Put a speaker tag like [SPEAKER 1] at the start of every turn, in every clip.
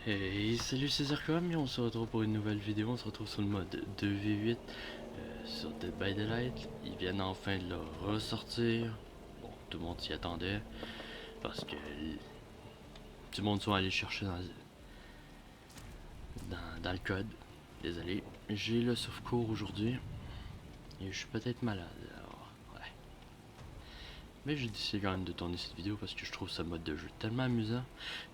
[SPEAKER 1] Hey, salut c'est Zercom et on se retrouve pour une nouvelle vidéo. On se retrouve sur le mode 2v8 sur Dead by Daylight. Ils viennent enfin de le ressortir. Bon, tout le monde s'y attendait parce que tout le monde sont allés chercher dans le code. Désolé, j'ai le sauvecours aujourd'hui et je suis peut-être malade. Alors, ouais. Mais j'ai décidé quand même de tourner cette vidéo parce que je trouve ce mode de jeu tellement amusant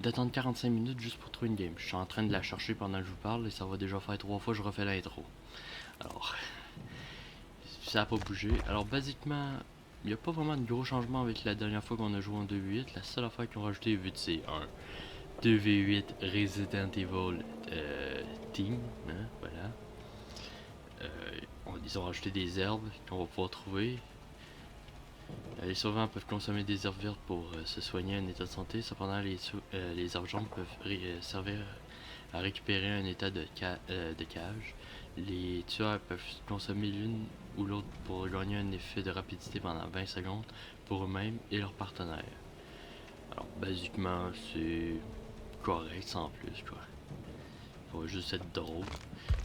[SPEAKER 1] d'attendre 45 minutes juste pour trouver une game. Je suis en train de la chercher pendant que je vous parle et ça va déjà faire 3 fois que je refais l'intro. Alors, ça n'a pas bougé. Alors, basiquement, il n'y a pas vraiment de gros changements avec la dernière fois qu'on a joué en 2v8. La seule affaire qu'ils ont rajouté, vu que c'est un 2v8 Resident Evil Team, hein, voilà. Ils ont rajouté des herbes qu'on va pouvoir trouver. Les survivants peuvent consommer des herbes vertes pour se soigner un état de santé. Cependant, les herbes jaunes peuvent servir à récupérer un état de cage. Les tueurs peuvent consommer l'une ou l'autre pour gagner un effet de rapidité pendant 20 secondes pour eux-mêmes et leurs partenaires. Alors, basiquement, c'est correct sans plus, quoi. Faut juste être drôle.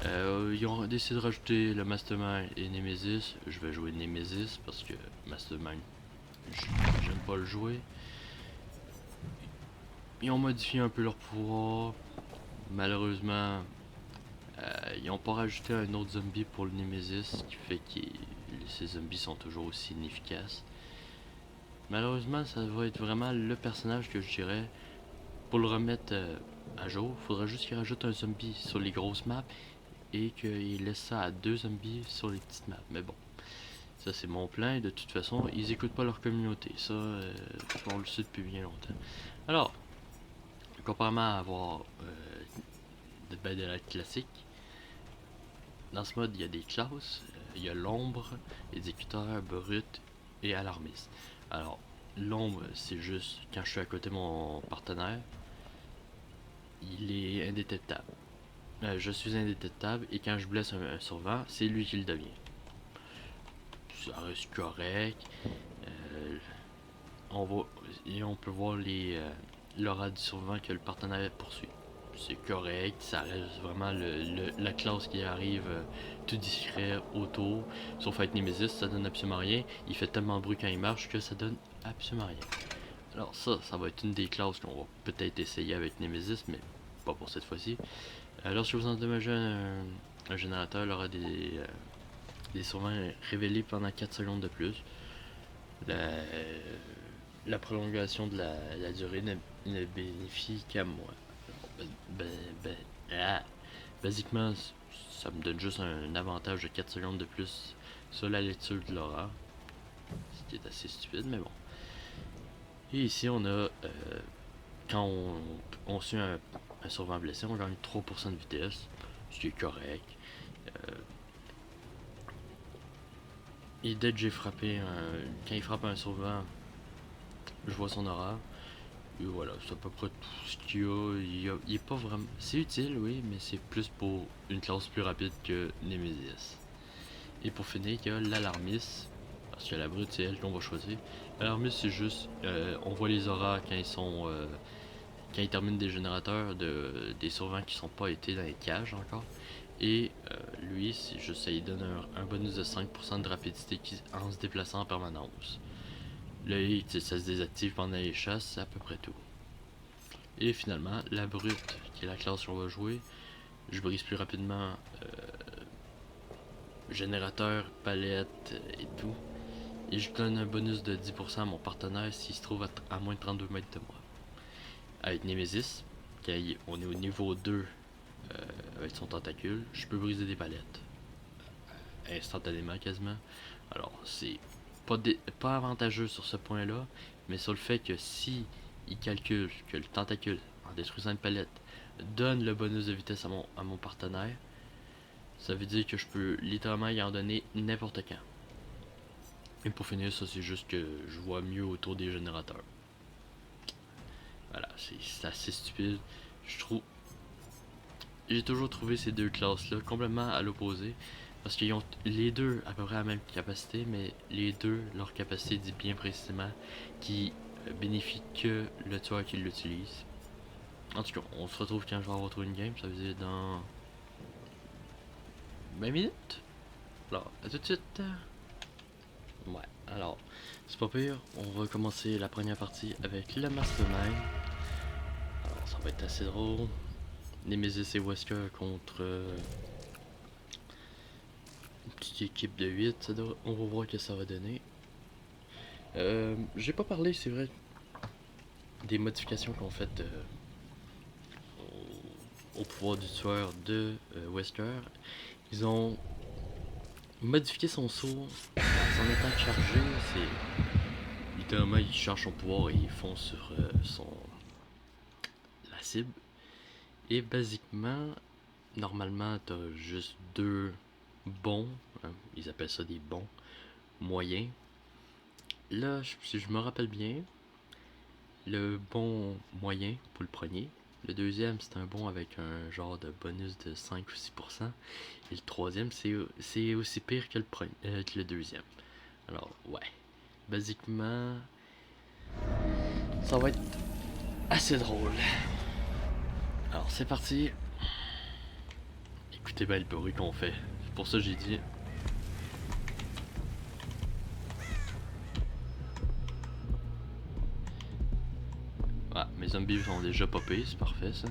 [SPEAKER 1] Ils ont décidé de rajouter le Mastermind et Nemesis. Je vais jouer Nemesis parce que Mastermind, j'aime pas le jouer. Ils ont modifié un peu leur pouvoir. Malheureusement, ils n'ont pas rajouté un autre zombie pour le Nemesis, ce qui fait que ces zombies sont toujours aussi inefficaces. Malheureusement, ça va être vraiment le personnage que je dirais. Pour le remettre à jour, il faudra juste qu'il rajoute un zombie sur les grosses maps et qu'il laisse ça à 2 zombies sur les petites maps. Mais bon, ça c'est mon plan et de toute façon, ils écoutent pas leur communauté. Ça, on le sait depuis bien longtemps. Alors, comparément à avoir Dead by Daylight classique, dans ce mode, il y a des classes. Il y a l'ombre, exécuteur, brut et alarmiste. Alors, l'ombre, c'est juste quand je suis à côté de mon partenaire, il est indétectable. Je suis indétectable et quand je blesse un survivant, c'est lui qui le devient. Ça reste correct. Euh, on peut voir l'aura du survivant que le partenaire poursuit. C'est correct, ça reste vraiment la classe qui arrive tout discret autour. Sauf avec Nemesis, ça donne absolument rien. Il fait tellement de bruit quand il marche que ça donne absolument rien. Alors ça va être une des classes qu'on va peut-être essayer avec Nemesis, mais pas pour cette fois-ci. Lorsque vous endommagez un générateur, il aura des survivants révélés pendant 4 secondes de plus. La, la prolongation de la durée ne bénéficie qu'à moi. Ben, ben, ben, ah. Basiquement, ça me donne juste un avantage de 4 secondes de plus sur la lecture de l'aura. Ce qui est assez stupide, mais bon. Et ici, on a. Quand on suit un survivant blessé, on gagne 3% de vitesse, ce qui est correct. Et dès que j'ai frappé, quand il frappe un survivant, je vois son aura. Et voilà, c'est à peu près tout ce qu'il y a. Il est pas vraiment. C'est utile, oui, mais c'est plus pour une classe plus rapide que Nemesis. Et pour finir, il y a l'alarmiste. Parce que la brute, c'est elle qu'on va choisir. L'alarmiste, c'est juste. On voit les auras quand ils sont. Quand ils terminent des générateurs des survivants qui sont pas été dans les cages encore. Et lui, c'est juste ça, il donne un bonus de 5% de rapidité en se déplaçant en permanence. Là, ça se désactive pendant les chasses, c'est à peu près tout. Et finalement, la brute, qui est la classe qu'on va jouer, je brise plus rapidement générateur, palette et tout. Et je donne un bonus de 10% à mon partenaire s'il se trouve à moins de 32 mètres de moi. Avec Nemesis, quand on est au niveau 2 avec son tentacule, je peux briser des palettes. Instantanément quasiment. Alors, c'est pas avantageux sur ce point-là, mais sur le fait que si il calcule que le tentacule, en détruisant une palette, donne le bonus de vitesse à mon partenaire, ça veut dire que je peux littéralement y en donner n'importe quand. Et pour finir, ça c'est juste que je vois mieux autour des générateurs. Voilà, c'est assez stupide. Je trouve. J'ai toujours trouvé ces deux classes-là complètement à l'opposé. Parce qu'ils ont les deux à peu près la même capacité, mais les deux, leur capacité dit bien précisément qui bénéficie que le tueur qui l'utilise. En tout cas, on se retrouve quand je vais avoir trouvé une game, ça veut dire dans 20 minutes. Alors, à tout de suite. Ouais, alors, c'est pas pire, on va commencer la première partie avec le Mastermind. Alors, ça va être assez drôle. Nemesis et Wesker contre une petite équipe de 8, on va voir que ça va donner. J'ai pas parlé, c'est vrai, des modifications qu'on fait au pouvoir du tueur de Wesker. Ils ont modifié son saut en étant chargé. C'est littéralement, il charge son pouvoir et il fonce sur la cible. Et basiquement, normalement, t'as juste deux bons, hein, ils appellent ça des bons moyens. Là, si je me rappelle bien, le bon moyen pour le premier, le deuxième c'est un bon avec un genre de bonus de 5 ou 6%, et le troisième c'est aussi pire que le deuxième. Alors ouais, basiquement, ça va être assez drôle. Alors c'est parti. Écoutez bien le bruit qu'on fait, c'est pour ça que j'ai dit. Ah, mes zombies sont déjà popés, c'est parfait ça.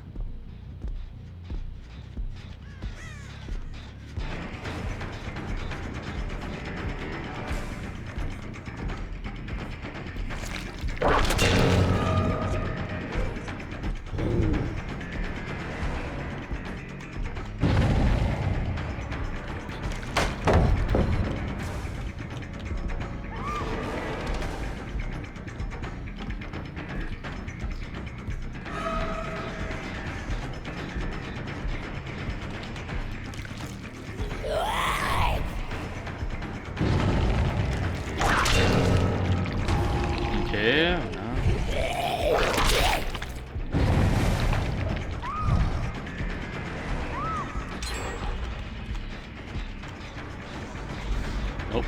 [SPEAKER 1] Oh.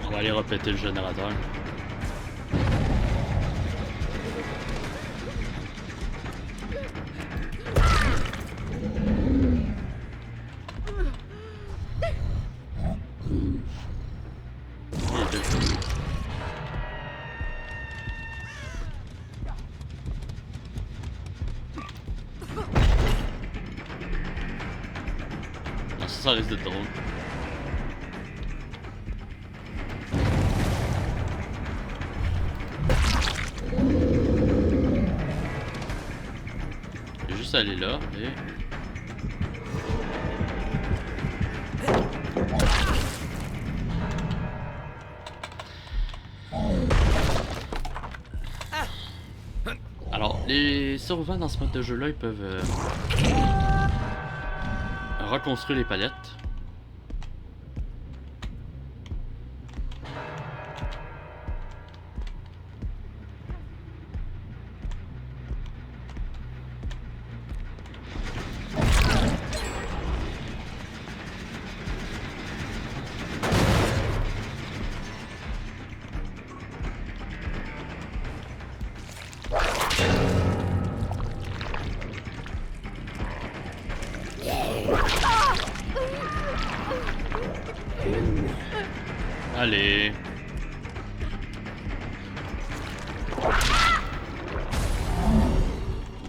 [SPEAKER 1] On va aller répéter le générateur. Non, ça risque d'être drôle. Je vais juste aller là et... Alors, les survivants dans ce mode de jeu là, ils peuvent reconstruire les palettes. Allez.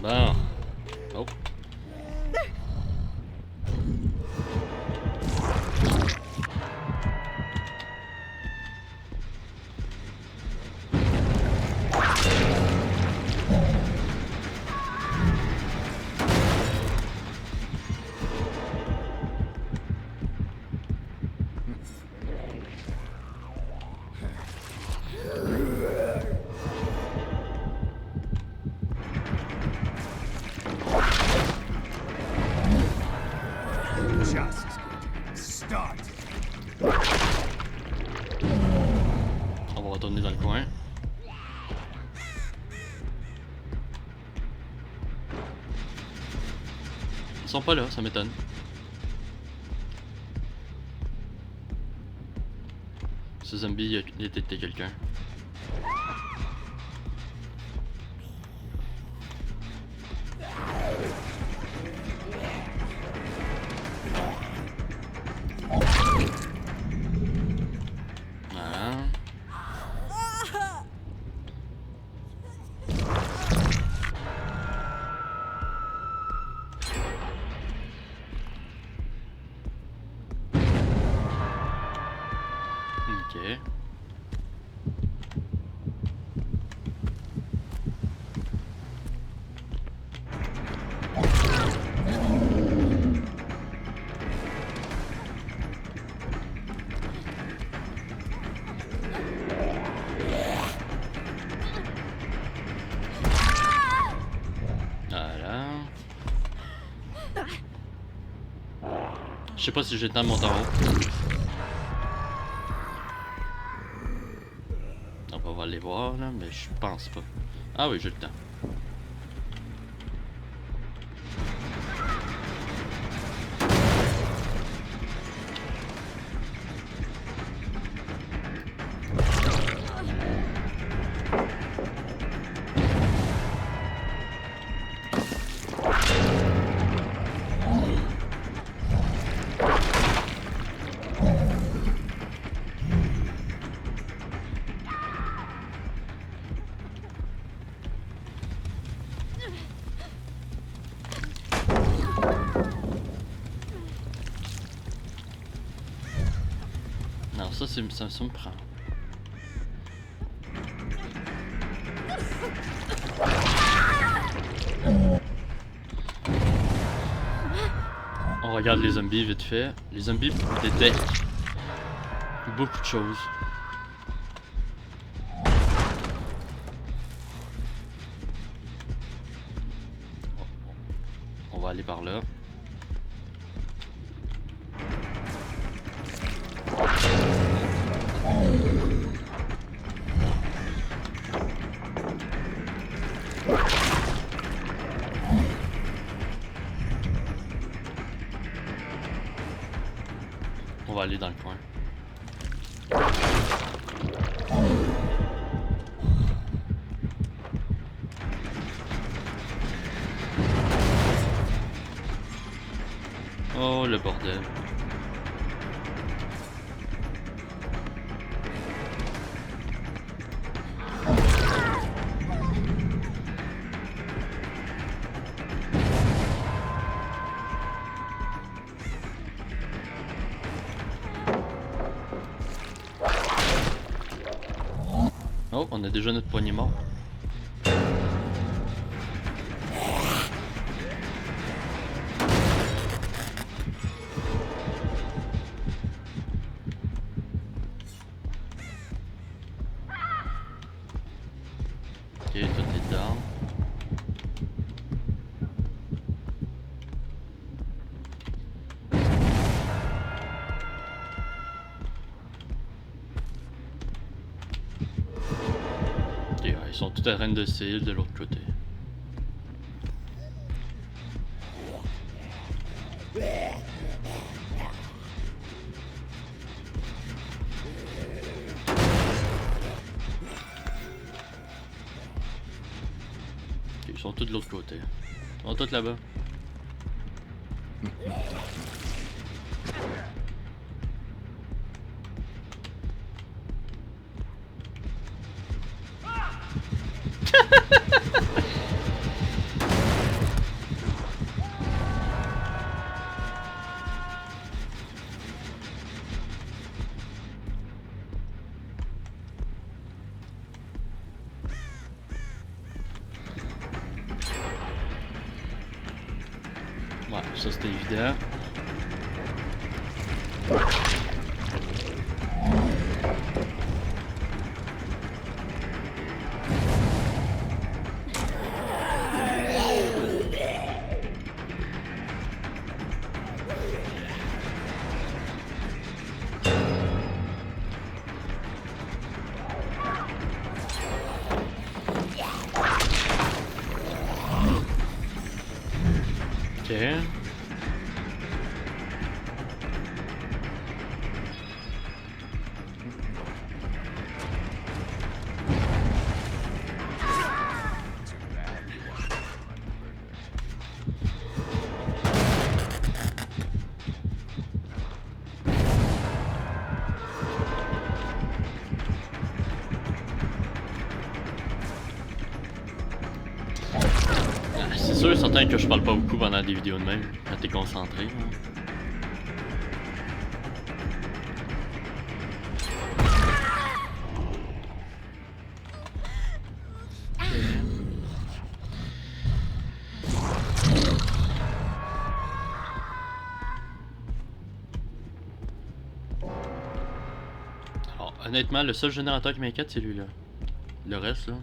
[SPEAKER 1] Bon. Oh. Ils sont pas là, ça m'étonne. Ce zombie a détecté quelqu'un. Voilà. Ok. Voilà. Je sais pas si j'ai le temps de monter en haut. Donc on va aller voir là, mais je pense pas. Ah oui, j'ai le temps. Non, ça me prend. On regarde les zombies vite fait. Les zombies détectent beaucoup de choses. On va aller par là. On va aller dans le coin. Oh le bordel. Oh, on a déjà notre poignée mort. Ok, tout est down. Ok, ouais, ils sont tout à train de s'île de l'autre côté. Ok, ils sont tous de l'autre côté. Ils sont tous là-bas. Ouais, ça c'était évident. Ok. certain que je parle pas beaucoup pendant des vidéos de même, quand t'es concentré. Hein. Alors, honnêtement, le seul générateur qui m'inquiète, c'est lui-là. Le reste, là...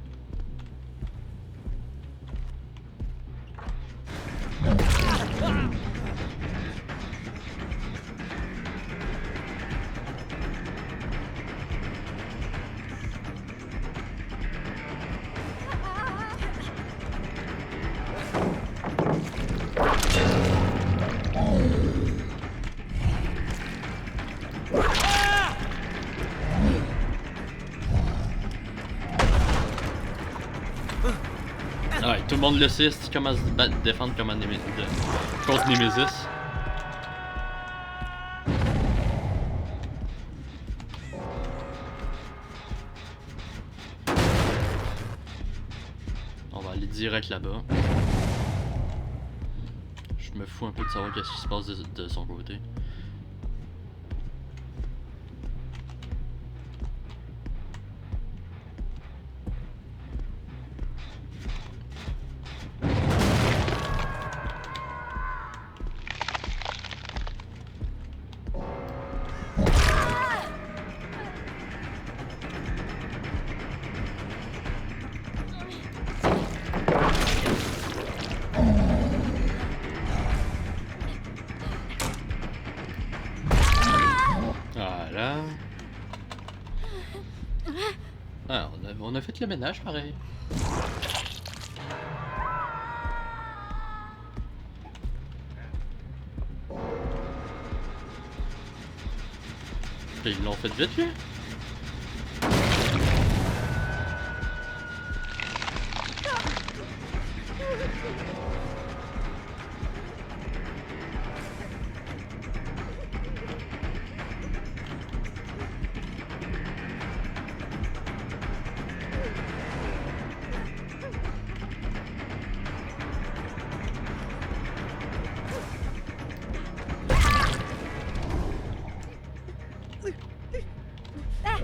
[SPEAKER 1] Ouais, tout le monde le sait, c'est comment se défendre comme contre Nemesis. On va aller direct là-bas. Je me fous un peu de savoir qu'est-ce qui se passe de son côté. Voilà. Ah, on a fait le ménage pareil. Ils l'ont fait vite, lui.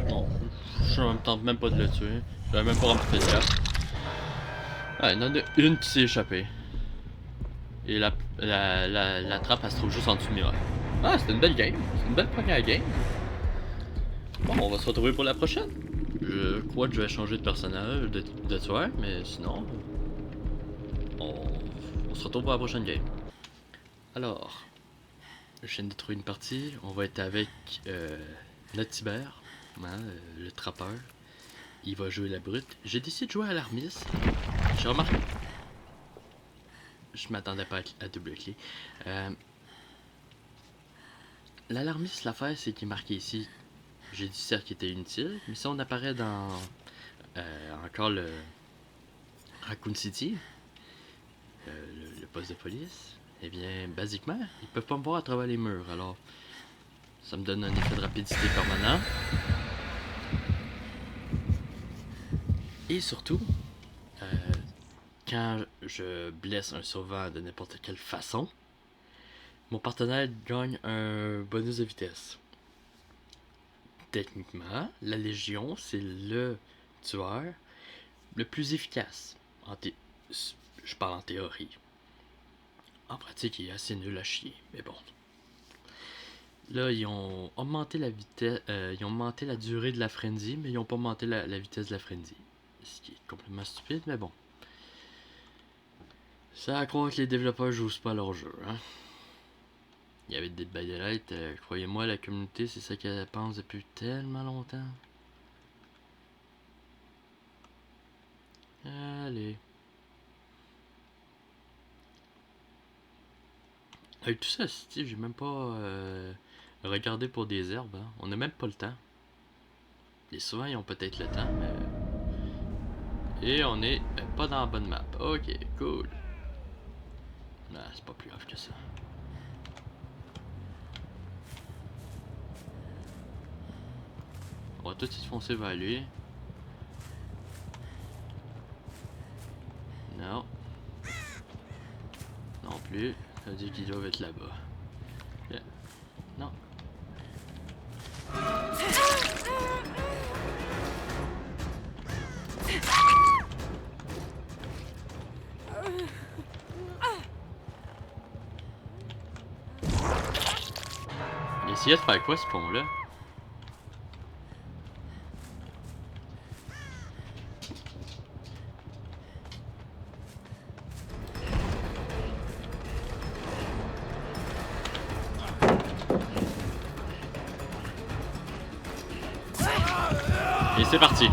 [SPEAKER 1] Non, je me tente même pas de le tuer. Je vais même pas remplir de gaffe. Ah, il y en a une qui s'est échappée. Et la trappe, elle se trouve juste en dessous du mur. Ah, c'était une belle game. C'est une belle première game. Bon, on va se retrouver pour la prochaine. Je crois que je vais changer de personnage, de tueur, mais sinon... On se retrouve pour la prochaine game. Alors, je viens de trouver une partie. On va être avec notre cyber, hein, le trappeur. Il va jouer la brute. J'ai décidé de jouer à l'armiste. J'ai remarqué... Je m'attendais pas à double-clic. L'alarmiste, l'affaire, c'est qu'il est marqué ici. J'ai dit certes qu'il était inutile, mais si on apparaît dans encore le Raccoon City, le poste de police, eh bien, basiquement, ils peuvent pas me voir à travers les murs. Alors, ça me donne un effet de rapidité permanent. Et surtout, quand je blesse un survivant de n'importe quelle façon, mon partenaire gagne un bonus de vitesse. Techniquement, la Légion, c'est le tueur le plus efficace. Je parle en théorie. En pratique, il est assez nul à chier, mais bon. Là, ils ont augmenté la vitesse, ils ont augmenté la durée de la frenzy, mais ils n'ont pas augmenté la vitesse de la frenzy. Ce qui est complètement stupide, mais bon. Ça à croire que les développeurs jouent pas à leur jeu, hein. Il y avait des baillettes, croyez-moi, la communauté, c'est ça qu'elle pense depuis tellement longtemps. Allez. Avec tout ça, j'ai même pas regardé pour des herbes, hein. On a même pas le temps. Les souvent, ils ont peut-être le temps, mais... Et on est pas dans la bonne map. Ok, cool. Non, c'est pas plus grave que ça. On va tout de suite foncer vers lui. Non. dire qu'ils doivent être là-bas. Yeah. Non. Il essayait de faire quoi ce pont-là? Et c'est parti.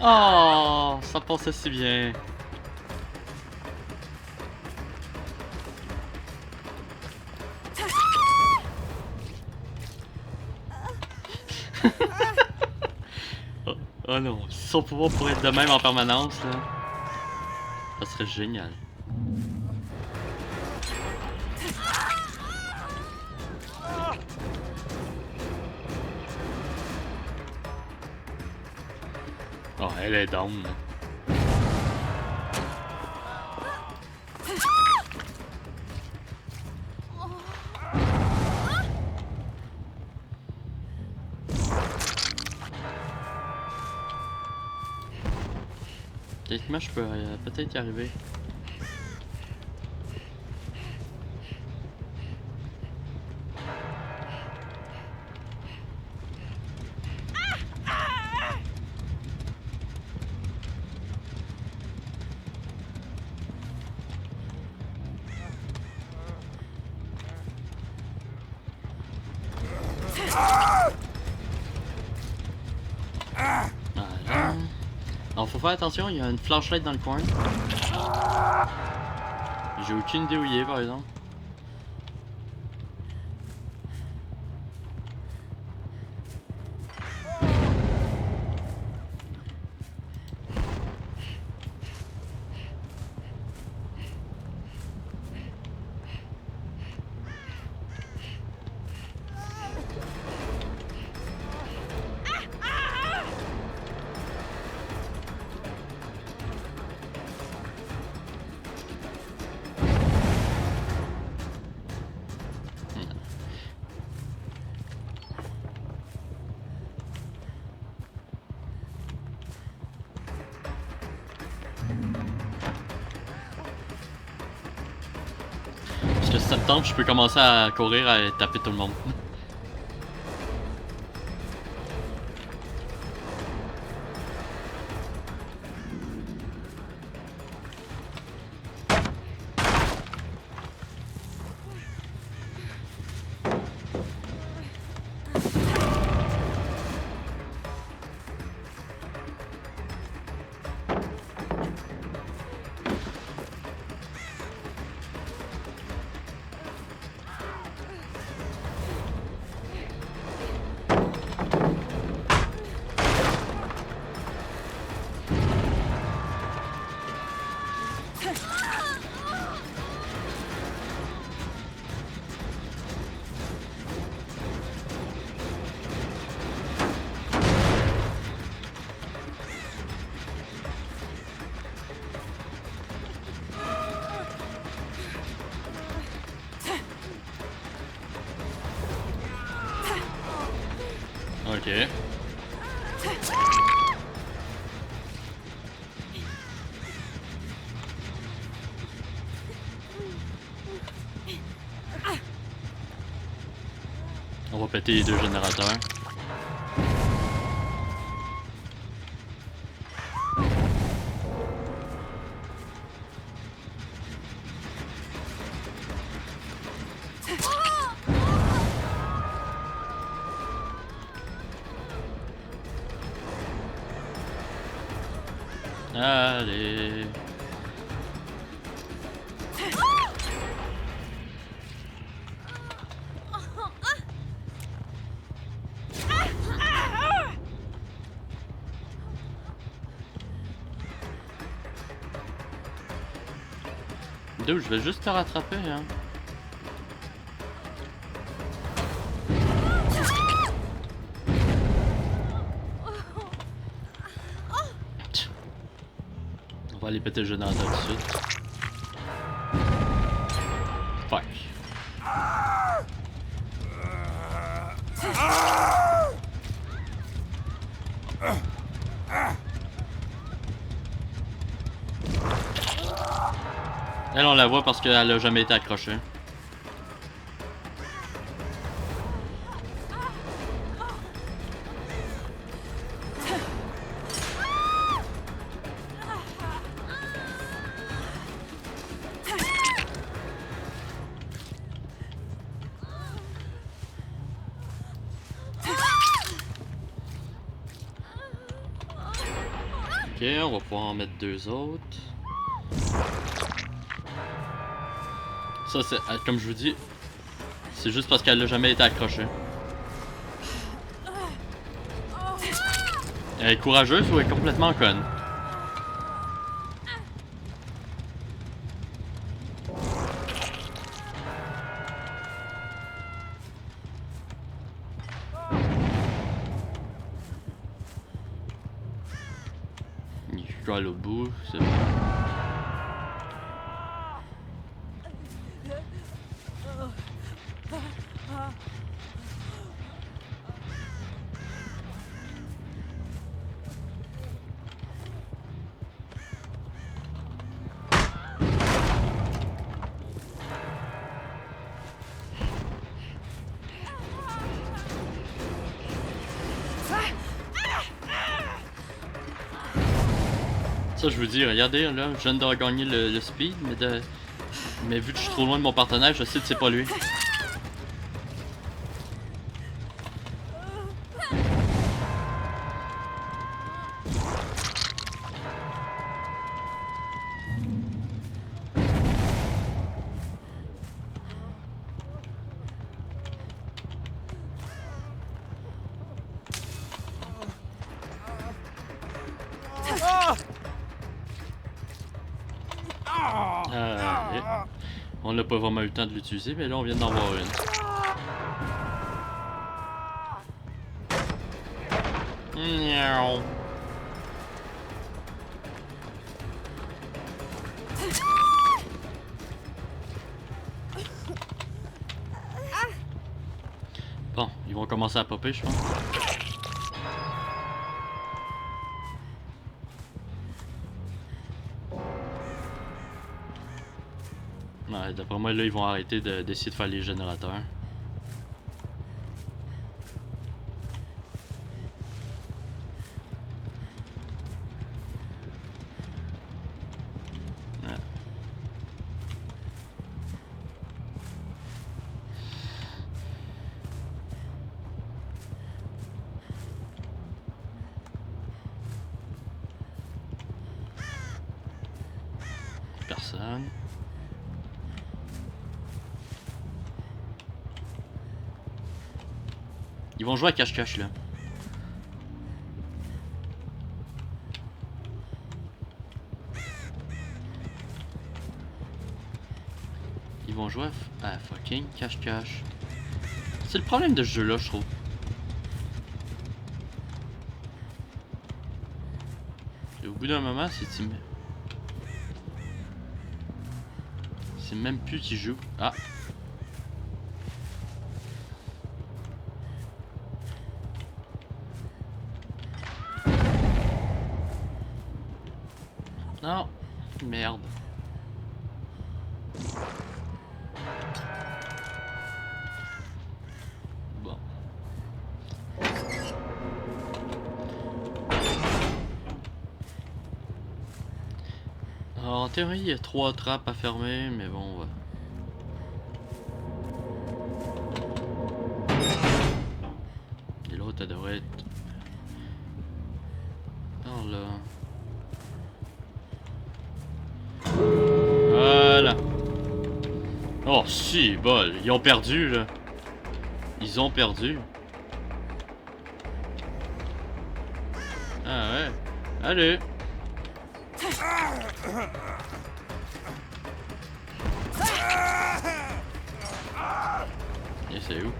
[SPEAKER 1] Oh, ça passait si bien. Oh, oh non, si son pouvoir pourrait être de même en permanence, là, ça serait génial. Oh, elle est down. Là. Techniquement, je peux peut-être y arriver. Voilà. Alors, faut faire attention, il y a une flashlight dans le coin. J'ai aucune idée où il est, par exemple. Parce que si ça me tente, je peux commencer à courir et taper tout le monde. Ok. péter les deux générateurs. Allez. Dude, je vais juste te rattraper, hein. On va aller péter le générateur tout de suite. Fuck. Elle, on la voit parce qu'elle a jamais été accrochée. Ok, on va pouvoir en mettre deux autres. Ça, c'est comme je vous dis, c'est juste parce qu'elle n'a jamais été accrochée. Elle est courageuse ou elle est complètement conne? Je dois aller au bout, c'est bon. Ça, je vous dis, regardez, là, je viens de regagner le speed, mais vu que je suis trop loin de mon partenaire, je sais que c'est pas lui. Allez. On n'a pas vraiment eu le temps de l'utiliser, mais là on vient d'en voir une. Miaou. Bon, ils vont commencer à popper, je pense. Ouais, d'après moi, là, ils vont arrêter d'essayer de faire les générateurs. Ouais. Personne. Ils vont jouer à cache-cache là. Ils vont jouer à fucking cache-cache. C'est le problème de ce jeu là, je trouve. Et au bout d'un moment, c'est même plus qui joue. Ah. Non. Merde. Bon. Alors, en théorie, il y a 3 trappes à fermer, mais bon, on va... Et l'autre, elle devrait être... par là. Voilà. Oh, si, bol. Ils ont perdu, là. Ils ont perdu. Ah ouais. Allez. Et c'est où?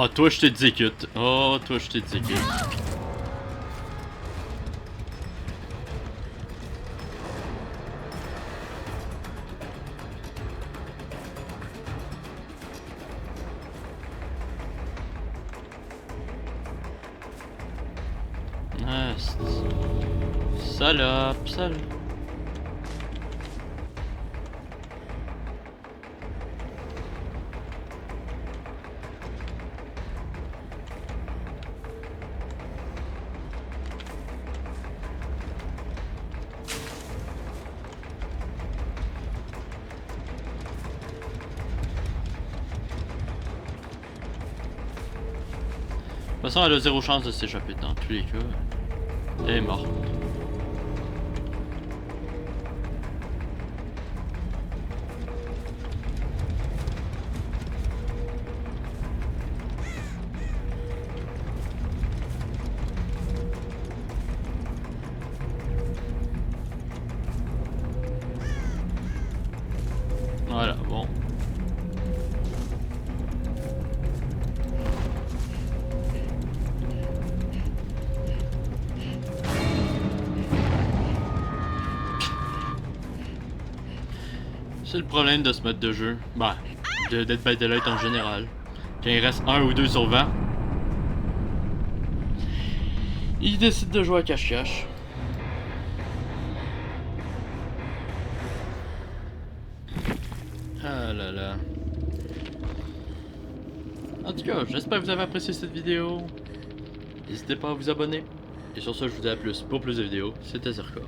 [SPEAKER 1] Oh, toi, je t'exécute. Oh, toi, je t'exécute. Ah, salope, salope. De toute façon, elle a 0 chance de s'échapper dans tous les cas. Elle est morte. Voilà, bon. C'est le problème de ce mode de jeu. Bah, de Dead by Daylight en général. Quand il reste 1 ou 2 survivants, ils décident de jouer à cache-cache. Ah là là. En tout cas, j'espère que vous avez apprécié cette vidéo. N'hésitez pas à vous abonner. Et sur ce, je vous dis à plus pour plus de vidéos. C'était Zircom.